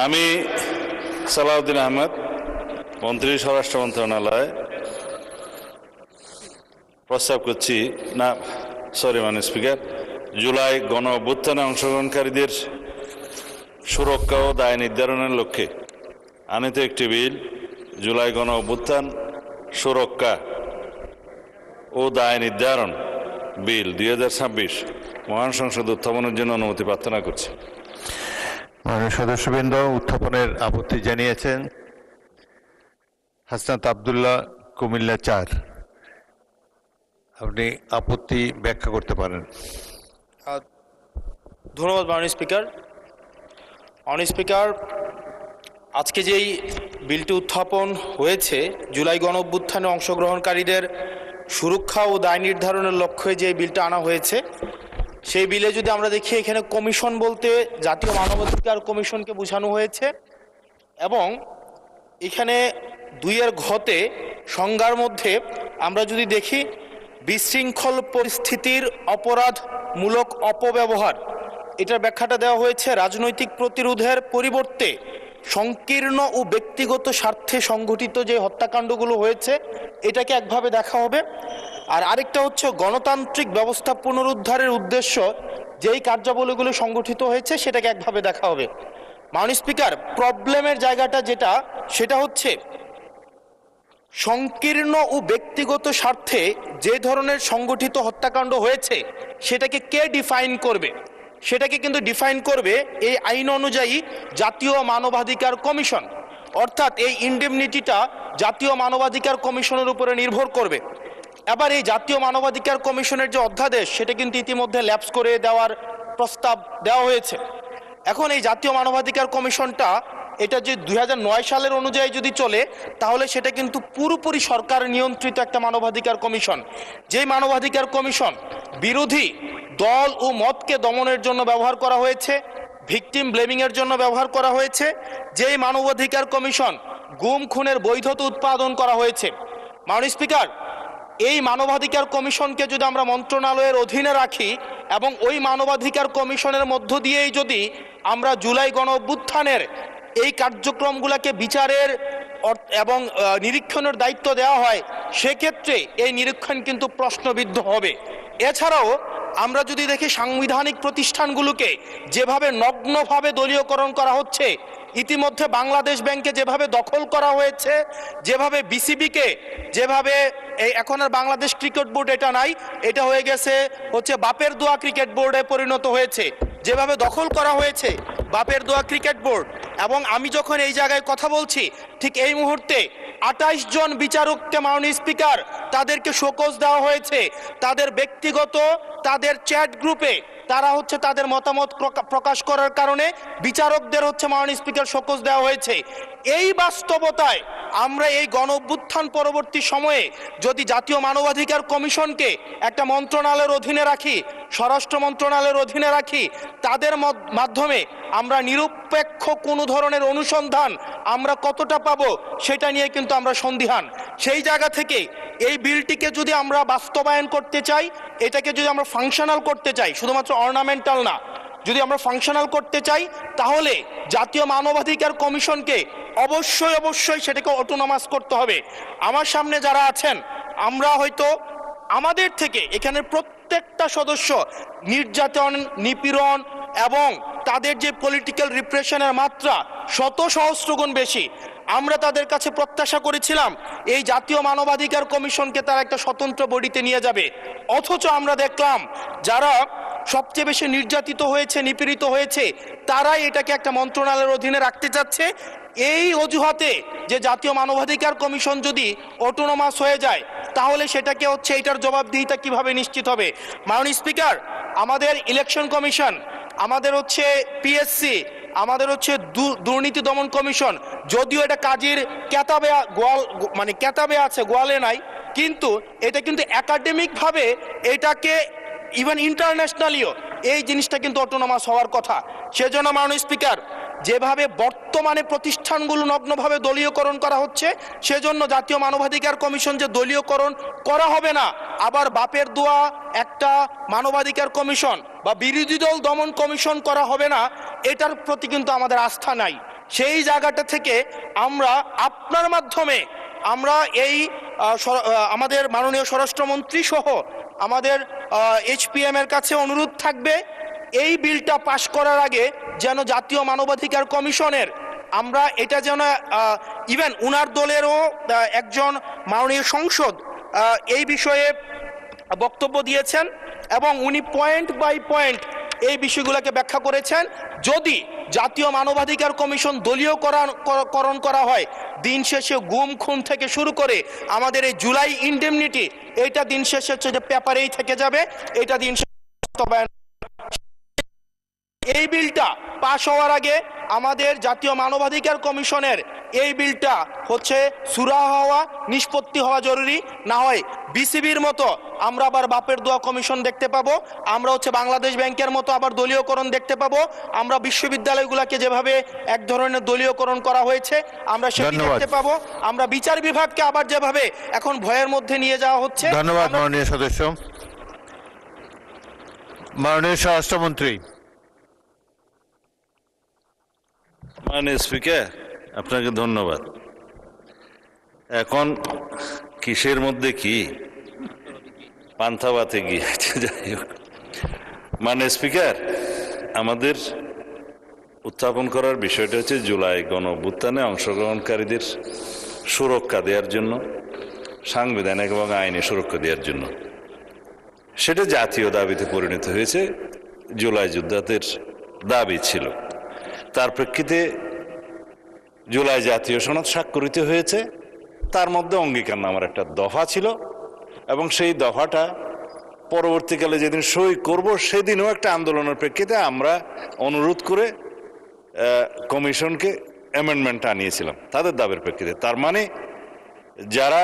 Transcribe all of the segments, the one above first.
আমি সালাউদ্দিন আহমেদ, মন্ত্রী স্বরাষ্ট্র মন্ত্রণালয়, প্রস্তাব করছি মাননীয় স্পিকার, জুলাই গণ অভ্যুত্থানে অংশগ্রহণকারীদের সুরক্ষা ও দায় নির্ধারণের লক্ষ্যে আনিত একটি বিল, জুলাই গণ অভ্যুত্থান সুরক্ষা ও দায় নির্ধারণ বিল 2026 মহান সংসদে উত্থাপনের জন্য অনুমতি প্রার্থনা করছি। মাননীয় সদস্যবৃন্দ উত্থাপনের আপত্তি জানিয়েছেন হাসনাত আবদুল্লাহ, কুমিল্লা 4। আপনি আপত্তি ব্যাখ্যা করতে পারেন। ধন্যবাদ মাননীয় স্পিকার। মাননীয় স্পিকার, আজকে যেই বিলটি উত্থাপন হয়েছে, জুলাই গণ অভ্যুত্থানে অংশগ্রহণকারীদের সুরক্ষা ও দায় নির্ধারণের লক্ষ্যে যে বিলটা আনা হয়েছে, সেই বিলে যদি আমরা দেখি, এখানে কমিশন বলতে জাতীয় মানবাধিকার কমিশনকে বোঝানো হয়েছে এবং এখানে 2-এর ঘতে সংজ্ঞার মধ্যে আমরা যদি দেখি, বিশৃঙ্খল পরিস্থিতির অপরাধমূলক অপব্যবহার, এটার ব্যাখ্যাটা দেওয়া হয়েছে রাজনৈতিক প্রতিরোধের পরিবর্তে সংকীর্ণ ও ব্যক্তিগত স্বার্থে সংঘটিত যে হত্যাকাণ্ডগুলো হয়েছে এটাকে একভাবে দেখা হবে। আর আরেকটা হচ্ছে গণতান্ত্রিক ব্যবস্থা পুনরুদ্ধারের উদ্দেশ্য যেই কার্যাবলীগুলো সংগঠিত হয়েছে সেটাকে একভাবে দেখা হবে। মাননীয় স্পিকার, প্রবলেমের জায়গাটা সেটা হচ্ছে সংকীর্ণ ও ব্যক্তিগত স্বার্থে যে ধরনের সংগঠিত হত্যাকাণ্ড হয়েছে সেটাকে কে ডিফাইন করবে, সেটাকে কিন্তু ডিফাইন করবে এই আইন অনুযায়ী জাতীয় মানবাধিকার কমিশন। অর্থাৎ এই ইনডেমনিটিটা জাতীয় মানবাধিকার কমিশনের উপরে নির্ভর করবে। এবার এই জাতীয় মানবাধিকার কমিশনের যে অধ্যাদেশ সেটা কিন্তু ইতিমধ্যে ল্যাপস করে দেওয়ার প্রস্তাব দেওয়া হয়েছে। এখন এই জাতীয় মানবাধিকার কমিশনটা এটা যে 2009 সালের অনুযায়ী যদি চলে, তাহলে সেটা কিন্তু পুরোপুরি সরকার নিয়ন্ত্রিত একটা মানবাধিকার কমিশন। যেই মানবাধিকার কমিশন বিরোধী দল ও মতকে দমনের জন্য ব্যবহার করা হয়েছে, ভিকটিম ব্লেমিংয়ের জন্য ব্যবহার করা হয়েছে, যেই মানবাধিকার কমিশন গুম খুনের বৈধতা উৎপাদন করা হয়েছে। মাননীয় স্পিকার, এই মানবাধিকার কমিশনকে যদি আমরা মন্ত্রণালয়ের অধীনে রাখি এবং ওই মানবাধিকার কমিশনের মধ্য দিয়েই যদি আমরা জুলাই গণ অভ্যুত্থানের এই কার্যক্রমগুলোকে বিচারের এবং নিরীক্ষণের দায়িত্ব দেওয়া হয়, সেক্ষেত্রে এই নিরীক্ষণ কিন্তু প্রশ্নবিদ্ধ হবে। এছাড়াও আমরা যদি দেখি, সাংবিধানিক প্রতিষ্ঠানগুলোকে যেভাবে নগ্নভাবে দলীয়করণ করা হচ্ছে, ইতিমধ্যে বাংলাদেশ ব্যাংকে যেভাবে দখল করা হয়েছে, যেভাবে বিসিবিকে যেভাবে এখন আর বাংলাদেশ ক্রিকেট বোর্ড এটা নাই, এটা হয়ে গেছে বাপের দোয়া ক্রিকেট বোর্ডে পরিণত হয়েছে, যেভাবে দখল করা হয়েছে বাপের দোয়া ক্রিকেট বোর্ড। এবং আমি যখন এই জায়গায় কথা বলছি, ঠিক এই মুহূর্তে 28 জন বিচারককে মাননীয় স্পিকার তাদেরকে শোকজ দেওয়া হয়েছে। তাদের ব্যক্তিগত তাদের চ্যাট গ্রুপে তারা তাদের মতামত প্রকাশ করার কারণে বিচারকদের মাননীয় স্পিকার শোকজ দেওয়া হয়েছে। এই বাস্তবতায় আমরা এই গণ অভ্যুত্থান পরবর্তী সময়ে যদি জাতীয় মানবাধিকার কমিশনকে একটা মন্ত্রণালয়ের অধীনে রাখি, স্বরাষ্ট্র মন্ত্রণালয়ের অধীনে রাখি, তাদের মাধ্যমে আমরা নিরপেক্ষ কোনো ধরনের অনুসন্ধান আমরা কতটা পাবো সেটা নিয়ে কিন্তু আমরা সন্দিহান। সেই জায়গা থেকে এই বিলটিকে যদি আমরা বাস্তবায়ন করতে চাই, এটাকে যদি আমরা ফাংশনাল করতে চাই, শুধুমাত্র অর্নামেন্টাল না, যদি আমরা ফাংশনাল করতে চাই, তাহলে জাতীয় মানবাধিকার কমিশনকে অবশ্যই সেটাকে অটোনমাস করতে হবে। আমার সামনে যারা আছেন, আমরা হয়তো আমাদের থেকে এখানে প্রত্যেকটা সদস্য নির্যাতন, নিপীড়ন এবং তাদের যে পলিটিক্যাল রিপ্রেশনের মাত্রা শত সহস্রগুণ বেশি। আমরা তাদের কাছে প্রত্যাশা করেছিলাম এই জাতীয় মানবাধিকার কমিশনকে তারা একটা স্বতন্ত্র বডিতে নিয়ে যাবে, অথচ আমরা দেখলাম যারা সবচেয়ে বেশি নির্যাতিত হয়েছে, নিপীড়িত হয়েছে, তারাই এটাকে একটা মন্ত্রণালয়ের অধীনে রাখতে চাচ্ছে। এই অজুহাতে যে জাতীয় মানবাধিকার কমিশন যদি অটোনমাস হয়ে যায়, তাহলে সেটাকে এটার জবাবদিহিতা কিভাবে নিশ্চিত হবে? মাননীয় স্পিকার, আমাদের ইলেকশন কমিশন, আমাদের পিএসসি, আমাদের দুর্নীতি দমন কমিশন, যদিও এটা কাজের কেতাবে আছে, গোয়ালে নাই, কিন্তু এটা কিন্তু একাডেমিকভাবে এটাকে ইভেন ইন্টারন্যাশনালিও এই জিনিসটা কিন্তু অটোনমাস হওয়ার কথা। সেজন্য মাননীয় স্পিকার, যেভাবে বর্তমানে প্রতিষ্ঠানগুলো নগ্নভাবে দলীয়করণ করা হচ্ছে, সেজন্য জাতীয় মানবাধিকার কমিশন যে দলীয়করণ করা হবে না, আবার বাপের দোয়া একটা মানবাধিকার কমিশন বা বিরোধী দল দমন কমিশন করা হবে না, এটার প্রতি কিন্তু আমাদের আস্থা নাই। সেই জায়গাটা থেকে আমরা আপনার মাধ্যমে আমরা এই আমাদের মাননীয় স্বরাষ্ট্রমন্ত্রী সহ আমাদের HPM এর কাছে অনুরোধ থাকবে, এই বিলটা পাশ করার আগে যেন জাতীয় মানবাধিকার কমিশনের আমরা এটা যেন ইভেন উনার দলেরও একজন মাননীয় সংসদ এই বিষয়ে বক্তব্য দিয়েছেন এবং উনি পয়েন্ট বাই পয়েন্ট এই বিষয়গুলোকে ব্যাখ্যা করেছেন। যদি জাতীয় মানবাধিকার কমিশন দলীয়করণ করা হয়, দিন শেষে গুম খুন থেকে শুরু করে আমাদের এই জুলাই ইনডেমনিটি, এইটা দিন শেষে হচ্ছে যে পেপারেই থেকে যাবে, এটা দিন শেষে বাস্তবায়ন। এই বিলটা পাশ হওয়ার আগে আমাদের জাতীয় মানবাধিকার কমিশনের এই বিলটা হচ্ছে সুরাহা হওয়া, নিষ্পত্তি হওয়া জরুরি। না হয় বিসিবির মতো আমরা আবার বাপের দোয়া কমিশন দেখতে পাবো, আমরা হচ্ছে বাংলাদেশ ব্যাংকের মতো আবার দলীয়করণ দেখতে পাবো, আমরা বিশ্ববিদ্যালয়গুলোকে যেভাবে এক ধরনের দলীয়করণ করা হয়েছে আমরা সেটি দেখতে পাবো, আমরা বিচার বিভাগকে আবার যেভাবে এখন ভয়ের মধ্যে নিয়ে যাওয়া হচ্ছে। ধন্যবাদ মাননীয় সদস্য। মাননীয় স্বরাষ্ট্রমন্ত্রী। মাননীয় স্পিকার, আপনাকে ধন্যবাদ। এখন কিসের মধ্যে কি পান্থাবাতে গিয়েছে, যাই হোক। মাননীয় স্পিকার, আমাদের উত্থাপন করার বিষয়টা হচ্ছে জুলাই গণ অভ্যুত্থানে অংশগ্রহণকারীদের সুরক্ষা দেওয়ার জন্য, সাংবিধানিক এবং আইনি সুরক্ষা দেওয়ার জন্য। সেটা জাতীয় দাবিতে পরিণত হয়েছে, জুলাই যোদ্ধাদের দাবি ছিল। তার প্রেক্ষিতে জুলাই জাতীয় সনদ স্বাক্ষরিত হয়েছে, তার মধ্যে অঙ্গীকারনামার একটা দফা ছিল এবং সেই দফাটা পরবর্তীকালে যেদিন সই করব সেদিনও একটা আন্দোলনের প্রেক্ষিতে আমরা অনুরোধ করে কমিশনকে অ্যামেন্ডমেন্ট আনিয়েছিলাম তাদের দাবির প্রেক্ষিতে। তার মানে যারা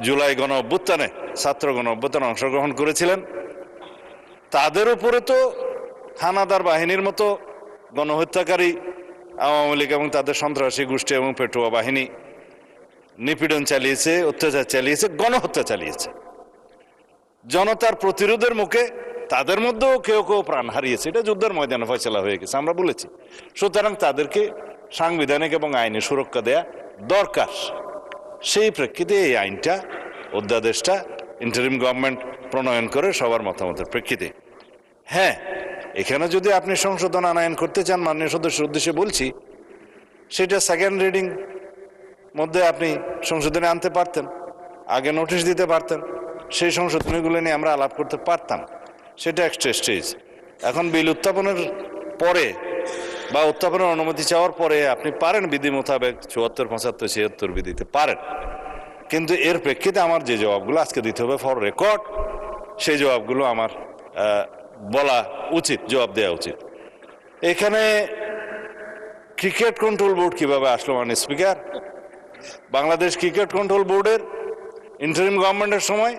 জুলাই গণ অভ্যুত্থানে, ছাত্র গণ অভ্যুত্থানে অংশগ্রহণ করেছিলেন তাদের উপরে তো হানাদার বাহিনীর মতো গণহত্যাকারী আওয়ামী লীগ এবং তাদের সন্ত্রাসী গোষ্ঠী এবং পেটুয়া বাহিনী নিপীড়ন চালিয়েছে, অত্যাচার চালিয়েছে, গণহত্যা চালিয়েছে। জনতার প্রতিরোধের মুখে তাদের মধ্যেও কেউ কেউ প্রাণ হারিয়েছে, এটা যুদ্ধের ময়দানে ফয়সালা হয়ে গেছে, আমরা বলেছি। সুতরাং তাদেরকে সাংবিধানিক এবং আইনি সুরক্ষা দেয়া দরকার। সেই প্রেক্ষিতে এই আইনটা, অধ্যাদেশটা ইন্টারিম গভর্নমেন্ট প্রণয়ন করে সবার মতামতের প্রেক্ষিতে। হ্যাঁ, এখানে যদি আপনি সংশোধন আনয়ন করতে চান, মাননীয় সদস্যের উদ্দেশ্যে বলছি, সেটা সেকেন্ড রিডিং মধ্যে আপনি সংশোধনে আনতে পারতেন, আগে নোটিশ দিতে পারতেন, সেই সংশোধনীগুলো নিয়ে আমরা আলাপ করতে পারতাম। সেটা এক্সট্রা স্টেজ। এখন বিল উত্থাপনের পরে বা উত্থাপনের অনুমতি চাওয়ার পরে আপনি পারেন বিধি মোতাবেক ৭৪, ৭৫, ৭৬ বিধিতে পারেন, কিন্তু এর প্রেক্ষিতে আমার যে জবাবগুলো আজকে দিতে হবে ফর রেকর্ড, সেই জবাবগুলো আমার বলা উচিত, জবাব দেওয়া উচিত। এখানে ক্রিকেট কন্ট্রোল বোর্ড কিভাবে আসলো মাননীয় স্পিকার? বাংলাদেশ ক্রিকেট কন্ট্রোল বোর্ডের ইন্টারিম গভর্নমেন্টের সময়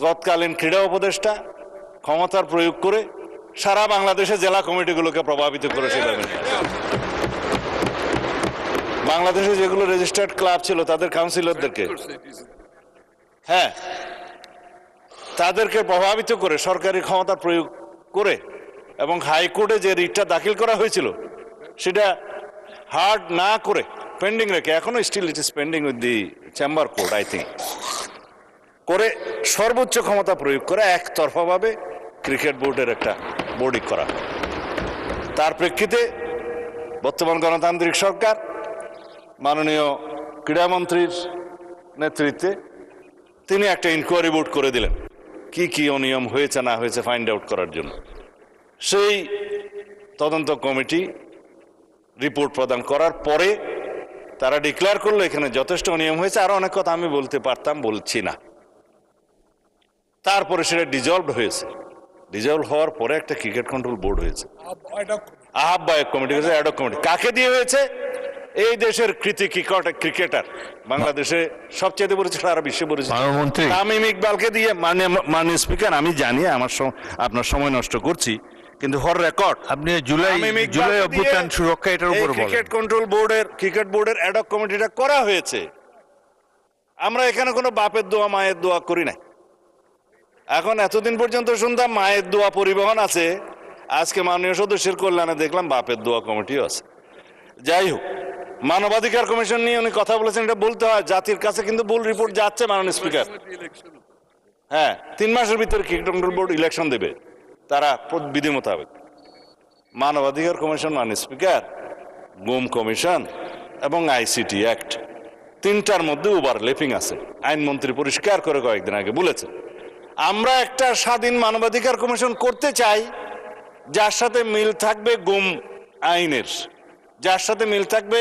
তৎকালীন ক্রীড়া উপদেষ্টা ক্ষমতার প্রয়োগ করে সারা বাংলাদেশের জেলা কমিটিগুলোকে প্রভাবিত করেছিল। বাংলাদেশে যেগুলো রেজিস্টার্ড ক্লাব ছিল তাদের কাউন্সিলরদেরকে, হ্যাঁ, তাদেরকে প্রভাবিত করে সরকারি ক্ষমতা প্রয়োগ করে এবং হাইকোর্টে যে রিটটা দাখিল করা হয়েছিল সেটা হার্ড না করে পেন্ডিং রেখে, এখনো still it is pending with the chamber court I think, করে সর্বোচ্চ ক্ষমতা প্রয়োগ করে একতরফাভাবে ক্রিকেট বোর্ডের একটা বোর্ডিং করা। তার প্রেক্ষিতে বর্তমান গণতান্ত্রিক সরকার মাননীয় ক্রীড়ামন্ত্রীর নেতৃত্বে তিনি একটা ইনকোয়ারি বোর্ড করে দিলেন কি কি অনিয়ম হয়েছে না হয়েছে ফাইন্ড আউট করার জন্য। সেই তদন্ত কমিটি রিপোর্ট প্রদান করার পরে তারা ডিক্লেয়ার করলো এখানে যথেষ্ট অনিয়ম হয়েছে, আরো অনেক কথা আমি বলতে পারতাম, বলছি না। তারপরে সেটা ডিজলভ হয়েছে, ডিজলভ হওয়ার পরে একটা ক্রিকেট কন্ট্রোল বোর্ড হয়েছে, আহ্বায়ক কমিটি হয়েছে, অ্যাডক কমিটি। কাকে দিয়ে হয়েছে? এই দেশের কৃতি ক্রিকেটার, বাংলাদেশে সবচেয়ে পরিচিত, সারা বিশ্বে পরিচিত তামিম ইকবালকে দিয়ে। মাননীয় স্পিকার, আমি জানি আপনার সময় নষ্ট করছি, কিন্তু ফর রেকর্ড আপনি জুলাই অভ্যুত্থান সুরক্ষা এটার উপর বলেন। ক্রিকেট কন্ট্রোল বোর্ডের, ক্রিকেট বোর্ডের অ্যাডক কমিটিটা করা হয়েছে। আমরা এখানে কোনো বাপের দোয়া মায়ের দোয়া করি নাই। এখন এতদিন পর্যন্ত শুনতাম মায়ের দোয়া পরিবহন আছে, আজকে মাননীয় সদস্যের কল্যাণে দেখলাম বাপের দোয়া কমিটিও আছে। যাই হোক, মানবাধিকার কমিশন নিয়ে উনি কথা বলেছেন, এটা বলতে হয়, জাতির কাছে কিন্তু ভুল রিপোর্ট যাচ্ছে মাননীয় স্পিকার। হ্যাঁ, 3 মাসের ভিতরে ক্রিকেট কন্ট্রোল বোর্ড ইলেকশন দেবে তারা বিধি মোতাবেক। মানবাধিকার কমিশন মাননীয় স্পিকার, গুম কমিশন এবং আইসিটি অ্যাক্ট, 3টার মধ্যে ওভারল্যাপিং আছে। আইনমন্ত্রী পরিষ্কার করে কয়েকদিন আগে বলেছেন, আমরা একটা স্বাধীন মানবাধিকার কমিশন করতে চাই যার সাথে মিল থাকবে গুম আইনের, যার সাথে মিল থাকবে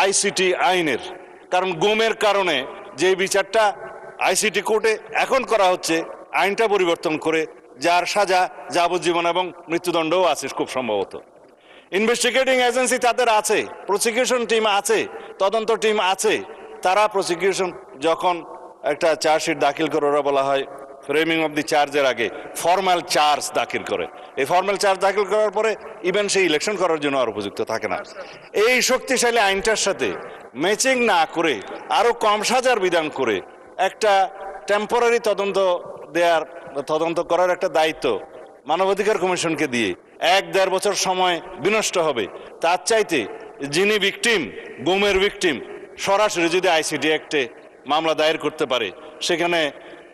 আইসিটি আইনের। কারণ গুমের কারণে যে বিচারটা আইসিটি কোর্টে এখন করা হচ্ছে, আইনটা পরিবর্তন করে যার সাজা যাবজ্জীবন এবং মৃত্যুদণ্ডও আছে খুব সম্ভবত। ইনভেস্টিগেটিং এজেন্সি তাদের আছে, প্রসিকিউশন টিম আছে, তদন্ত টিম আছে। তারা প্রসিকিউশন যখন একটা চার্জশিট দাখিল করে, ওরা বলা হয় ফ্রেমিং অফ দি চার্জের আগে ফর্মাল চার্জ দাখিল করে। এই ফর্মাল চার্জ দাখিল করার পরে ইভেন সেই ইলেকশন করার জন্য আর উপযুক্ত থাকে না। এই শক্তিশালী আইনটার সাথে ম্যাচিং না করে আরো কম সাজার বিধান করে একটা টেম্পোরারি তদন্ত করার একটা দায়িত্ব মানবাধিকার কমিশনকে দিয়ে 1-1.5 বছর সময় বিনষ্ট হবে। তার চাইতে যিনি ভিকটিম, গুমের ভিকটিম, সরাসরি যদি আইসিটি অ্যাক্টে মামলা দায়ের করতে পারে, সেখানে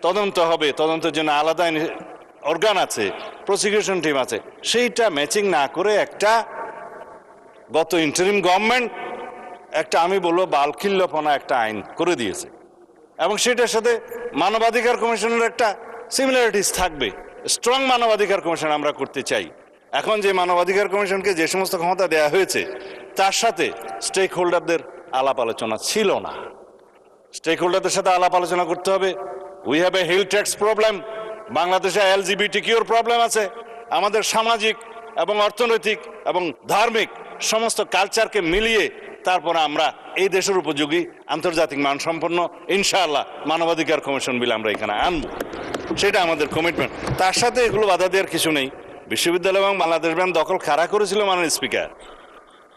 তদন্ত হবে, তদন্তের জন্য আলাদা অর্গান আছে, প্রসিকিউশন টিম আছে, সেইটা ম্যাচিং না করে একটা গত ইন্টারিম গভর্নমেন্ট একটা, আমি বলবো, বালখিল্যপনা একটা আইন করে দিয়েছে এবং সেটার সাথে মানবাধিকার কমিশনের একটা সিমিলারিটিস থাকবে। স্ট্রং মানবাধিকার কমিশন আমরা করতে চাই। এখন যে মানবাধিকার কমিশনকে যে সমস্ত ক্ষমতা দেওয়া হয়েছে, তার সাথে স্টেক হোল্ডারদের আলাপ আলোচনা ছিল না। স্টেক হোল্ডারদের সাথে আলাপ আলোচনা করতে হবে। We have a hill tax problem, বাংলাদেশে LGBTQ প্রবলেম আছে। আমাদের সামাজিক এবং অর্থনৈতিক এবং ধার্মিক সমস্ত কালচারকে মিলিয়ে তারপরে আমরা এই দেশের উপযোগী আন্তর্জাতিক মানসম্পন্ন ইনশাআল্লাহ মানবাধিকার কমিশন বিল আমরা এখানে আনবো, সেটা আমাদের কমিটমেন্ট। তার সাথে এগুলো বাধা দেওয়ার কিছু নেই। বিশ্ববিদ্যালয় এবং বাংলাদেশ ব্যাংক দখল কারা করেছিল মাননীয় স্পিকার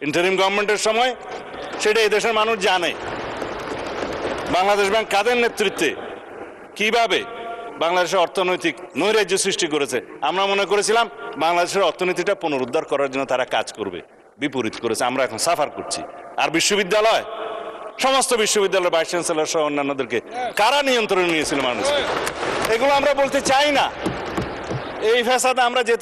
ইন্টারিম গভর্নমেন্টের সময়, সেটা এই দেশের মানুষ জানে। বাংলাদেশ ব্যাংক কাদের নেতৃত্বে কিভাবে বাংলাদেশের অর্থনৈতিক নৈরাজ্য সৃষ্টি করেছে। আমরা মনে করেছিলাম বাংলাদেশের অর্থনীতিটা পুনরুদ্ধার করার জন্য তারা কাজ করবে, বিপরীত করেছে। আমরা এখন সাফার করছি। আর বিশ্ববিদ্যালয়, সমস্ত বিশ্ববিদ্যালয়ের ভাইস চ্যান্সেলর সহ অন্যান্যদেরকে কারা নিয়ন্ত্রণে নিয়েছিল মানুষ, এগুলো আমরা বলতে চাই না। এই ফ্যাসাদে আমরা যেতে